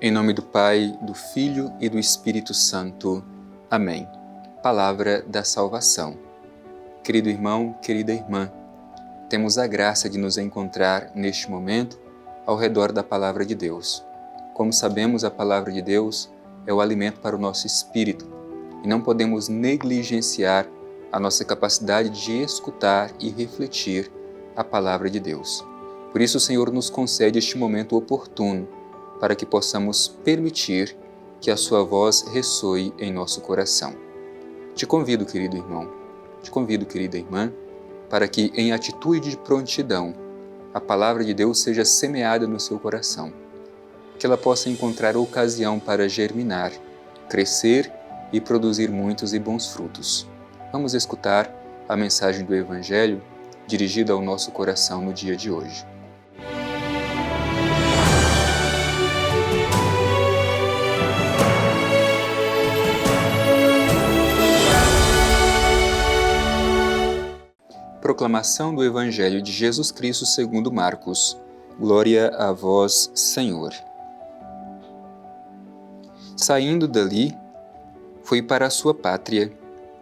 Em nome do Pai, do Filho e do Espírito Santo. Amém. Palavra da salvação. Querido irmão, querida irmã, temos a graça de nos encontrar neste momento ao redor da Palavra de Deus. Como sabemos, a Palavra de Deus é o alimento para o nosso espírito e não podemos negligenciar a nossa capacidade de escutar e refletir a Palavra de Deus. Por isso o Senhor nos concede este momento oportuno para que possamos permitir que a sua voz ressoe em nosso coração. Te convido, querido irmão, te convido, querida irmã, para que em atitude de prontidão a Palavra de Deus seja semeada no seu coração, que ela possa encontrar ocasião para germinar, crescer e produzir muitos e bons frutos. Vamos escutar a mensagem do Evangelho dirigida ao nosso coração no dia de hoje. Proclamação do Evangelho de Jesus Cristo segundo Marcos. Glória a vós, Senhor. Saindo dali, foi para a sua pátria,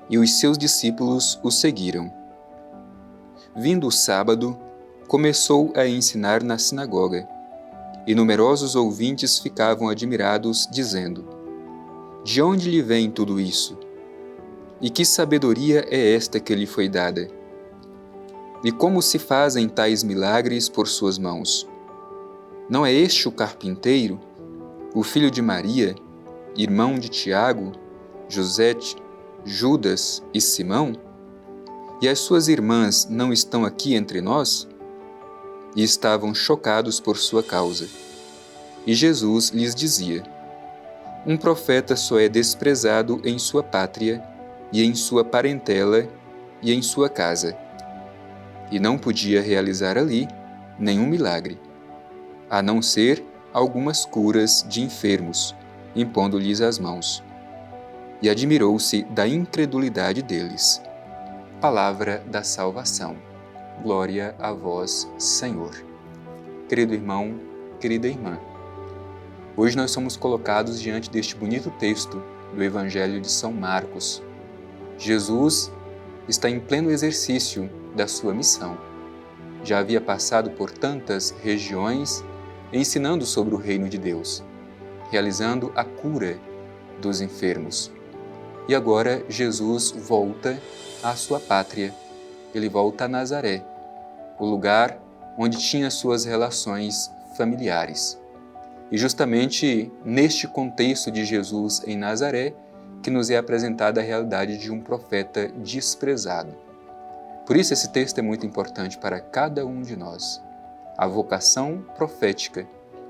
e os seus discípulos o seguiram. Vindo o sábado, começou a ensinar na sinagoga, e numerosos ouvintes ficavam admirados, dizendo: De onde lhe vem tudo isso? E que sabedoria é esta que lhe foi dada? E como se fazem tais milagres por suas mãos? Não é este o carpinteiro, o filho de Maria, irmão de Tiago, José, Judas e Simão? E as suas irmãs não estão aqui entre nós? E estavam chocados por sua causa. E Jesus lhes dizia: Um profeta só é desprezado em sua pátria, e em sua parentela, e em sua casa. E não podia realizar ali nenhum milagre, a não ser algumas curas de enfermos, impondo-lhes as mãos. E admirou-se da incredulidade deles. Palavra da salvação. Glória a vós, Senhor. Querido irmão, querida irmã, hoje nós somos colocados diante deste bonito texto do Evangelho de São Marcos. Jesus está em pleno exercício da sua missão. Já havia passado por tantas regiões ensinando sobre o reino de Deus, realizando a cura dos enfermos. E agora Jesus volta à sua pátria, ele volta a Nazaré, o lugar onde tinha suas relações familiares. E justamente neste contexto de Jesus em Nazaré que nos é apresentada a realidade de um profeta desprezado. Por isso esse texto é muito importante para cada um de nós. A vocação profética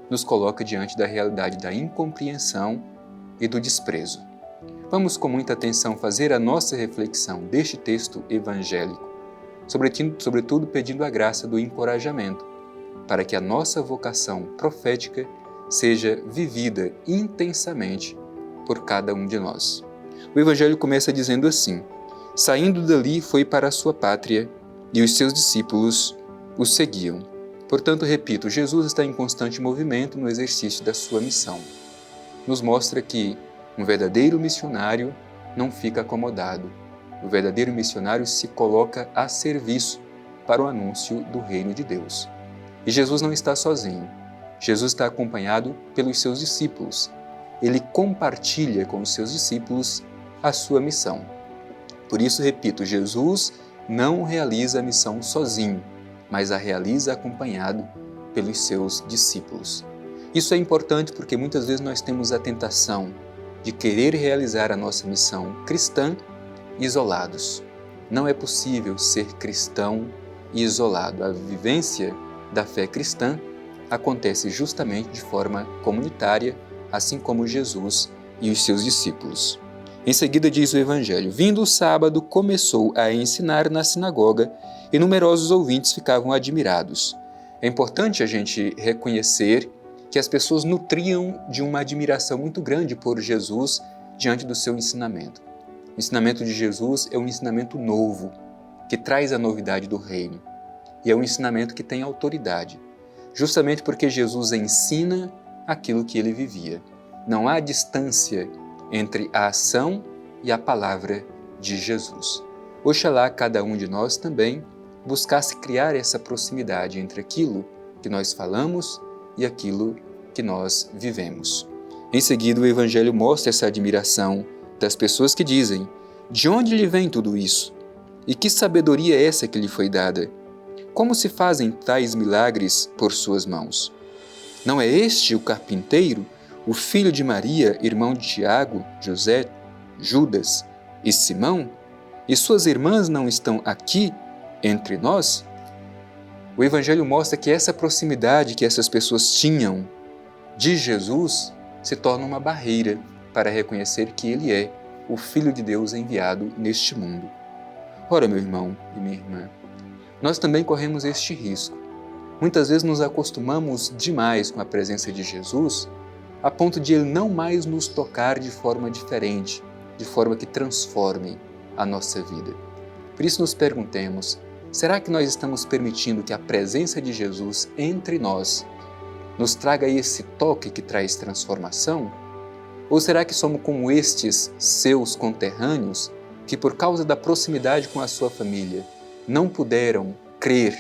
nos coloca diante da realidade da incompreensão e do desprezo. Vamos com muita atenção fazer a nossa reflexão deste texto evangélico, sobretudo pedindo a graça do encorajamento, para que a nossa vocação profética seja vivida intensamente por cada um de nós. O Evangelho começa dizendo assim: Saindo dali foi para a sua pátria, e os seus discípulos o seguiam. Portanto, repito, Jesus está em constante movimento no exercício da sua missão. Nos mostra que um verdadeiro missionário não fica acomodado. O verdadeiro missionário se coloca a serviço para o anúncio do reino de Deus. E Jesus não está sozinho. Jesus está acompanhado pelos seus discípulos. Ele compartilha com os seus discípulos a sua missão. Por isso, repito, Jesus não realiza a missão sozinho, mas a realiza acompanhado pelos seus discípulos. Isso é importante porque muitas vezes nós temos a tentação de querer realizar a nossa missão cristã isolados. Não é possível ser cristão isolado. A vivência da fé cristã acontece justamente de forma comunitária, assim como Jesus e os seus discípulos. Em seguida diz o Evangelho: Vindo o sábado, começou a ensinar na sinagoga e numerosos ouvintes ficavam admirados. É importante a gente reconhecer que as pessoas nutriam de uma admiração muito grande por Jesus diante do seu ensinamento. O ensinamento de Jesus é um ensinamento novo, que traz a novidade do reino. E é um ensinamento que tem autoridade. Justamente porque Jesus ensina aquilo que ele vivia. Não há distância entre a ação e a palavra de Jesus. Oxalá cada um de nós também buscasse criar essa proximidade entre aquilo que nós falamos e aquilo que nós vivemos. Em seguida, o Evangelho mostra essa admiração das pessoas que dizem: de onde lhe vem tudo isso? E que sabedoria é essa que lhe foi dada? Como se fazem tais milagres por suas mãos? Não é este o carpinteiro, o filho de Maria, irmão de Tiago, José, Judas e Simão? E suas irmãs não estão aqui entre nós? O Evangelho mostra que essa proximidade que essas pessoas tinham de Jesus se torna uma barreira para reconhecer que Ele é o Filho de Deus enviado neste mundo. Ora, meu irmão e minha irmã, nós também corremos este risco. Muitas vezes nos acostumamos demais com a presença de Jesus, a ponto de Ele não mais nos tocar de forma diferente, de forma que transforme a nossa vida. Por isso nos perguntemos, será que nós estamos permitindo que a presença de Jesus entre nós nos traga esse toque que traz transformação? Ou será que somos como estes seus conterrâneos que, por causa da proximidade com a sua família, não puderam crer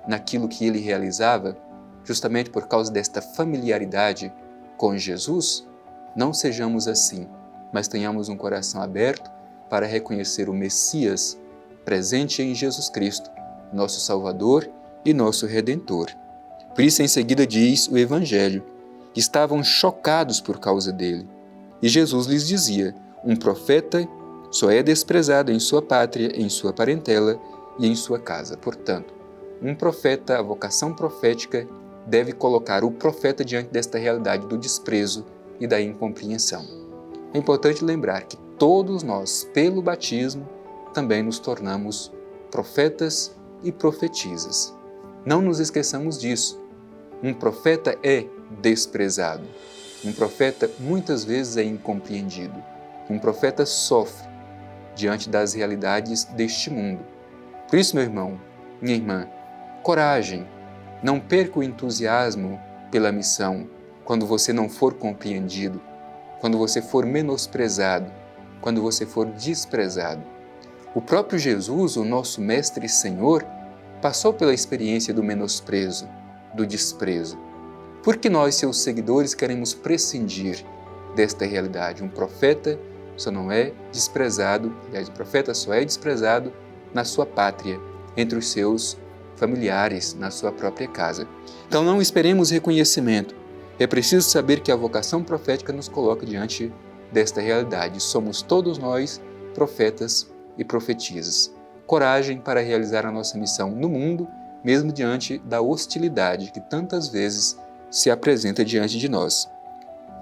naquilo que ele realizava, justamente por causa desta familiaridade com Jesus? Não sejamos assim, mas tenhamos um coração aberto para reconhecer o Messias presente em Jesus Cristo, nosso Salvador e nosso Redentor. Por isso, em seguida, diz o Evangelho, que estavam chocados por causa dele. E Jesus lhes dizia: um profeta só é desprezado em sua pátria, em sua parentela e em sua casa. Portanto, um profeta, a vocação profética, deve colocar o profeta diante desta realidade do desprezo e da incompreensão. É importante lembrar que todos nós, pelo batismo, também nos tornamos profetas e profetisas. Não nos esqueçamos disso. Um profeta é desprezado. Um profeta muitas vezes é incompreendido. Um profeta sofre diante das realidades deste mundo. Por isso, meu irmão, minha irmã, coragem, não perca o entusiasmo pela missão quando você não for compreendido, quando você for menosprezado, quando você for desprezado. O próprio Jesus, o nosso Mestre e Senhor, passou pela experiência do menosprezo, do desprezo. Por que nós, seus seguidores, queremos prescindir desta realidade? Um profeta só não é desprezado, aliás, o profeta só é desprezado na sua pátria, entre os seus familiares, na sua própria casa. Então não esperemos reconhecimento. É preciso saber que a vocação profética nos coloca diante desta realidade. Somos todos nós profetas e profetisas. Coragem para realizar a nossa missão no mundo, mesmo diante da hostilidade que tantas vezes se apresenta diante de nós.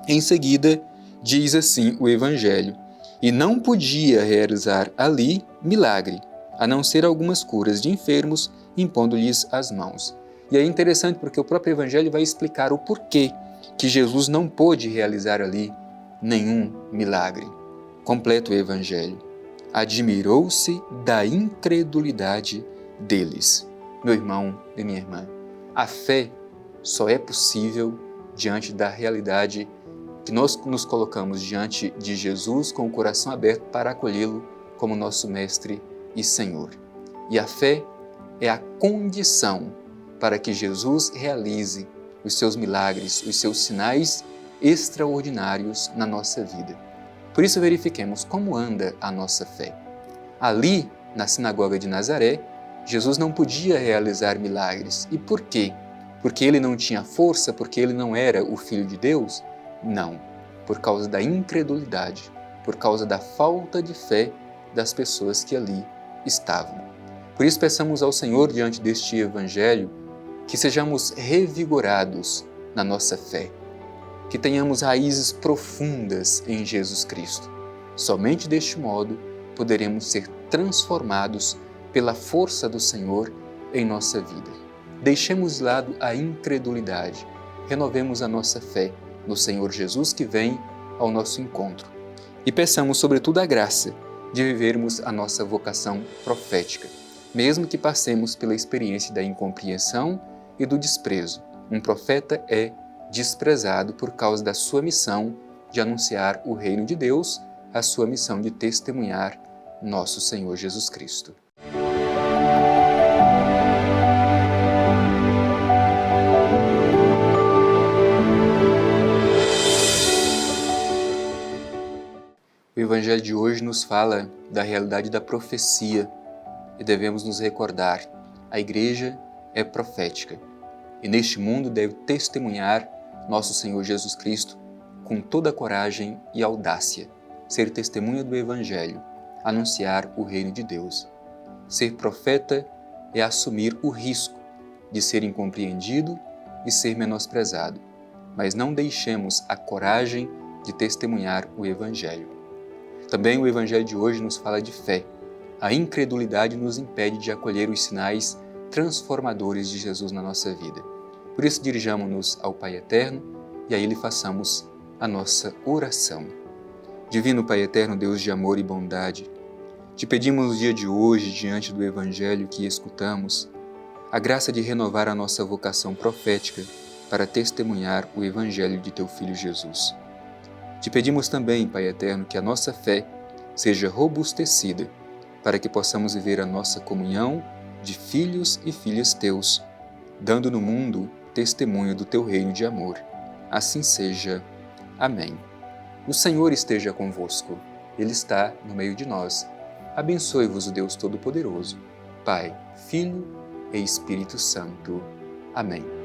Em seguida, diz assim o Evangelho: e não podia realizar ali milagre, a não ser algumas curas de enfermos, impondo-lhes as mãos. E é interessante porque o próprio Evangelho vai explicar o porquê que Jesus não pôde realizar ali nenhum milagre. Completa o Evangelho. Admirou-se da incredulidade deles. Meu irmão e minha irmã, a fé só é possível diante da realidade que nós nos colocamos diante de Jesus com o coração aberto para acolhê-lo como nosso Mestre e Senhor. E a fé é a condição para que Jesus realize os seus milagres, os seus sinais extraordinários na nossa vida. Por isso, verifiquemos como anda a nossa fé. Ali, na sinagoga de Nazaré, Jesus não podia realizar milagres. E por quê? Porque ele não tinha força? Porque ele não era o Filho de Deus? Não, por causa da incredulidade, por causa da falta de fé das pessoas que ali estavam. Por isso, peçamos ao Senhor, diante deste Evangelho, que sejamos revigorados na nossa fé, que tenhamos raízes profundas em Jesus Cristo. Somente deste modo poderemos ser transformados pela força do Senhor em nossa vida. Deixemos de lado a incredulidade, renovemos a nossa fé no Senhor Jesus que vem ao nosso encontro. E peçamos, sobretudo, a graça de vivermos a nossa vocação profética, mesmo que passemos pela experiência da incompreensão e do desprezo. Um profeta é desprezado por causa da sua missão de anunciar o reino de Deus, a sua missão de testemunhar nosso Senhor Jesus Cristo. O Evangelho de hoje nos fala da realidade da profecia e devemos nos recordar: a Igreja é profética e neste mundo deve testemunhar nosso Senhor Jesus Cristo com toda a coragem e audácia, ser testemunha do Evangelho, anunciar o reino de Deus. Ser profeta é assumir o risco de ser incompreendido e ser menosprezado, mas não deixemos a coragem de testemunhar o Evangelho. Também o Evangelho de hoje nos fala de fé. A incredulidade nos impede de acolher os sinais transformadores de Jesus na nossa vida. Por isso, dirijamo-nos ao Pai Eterno e a Ele façamos a nossa oração. Divino Pai Eterno, Deus de amor e bondade, te pedimos no dia de hoje, diante do Evangelho que escutamos, a graça de renovar a nossa vocação profética para testemunhar o Evangelho de Teu Filho Jesus. Te pedimos também, Pai Eterno, que a nossa fé seja robustecida para que possamos viver a nossa comunhão de filhos e filhas Teus, dando no mundo testemunho do Teu reino de amor. Assim seja. Amém. O Senhor esteja convosco. Ele está no meio de nós. Abençoe-vos o Deus Todo-Poderoso, Pai, Filho e Espírito Santo. Amém.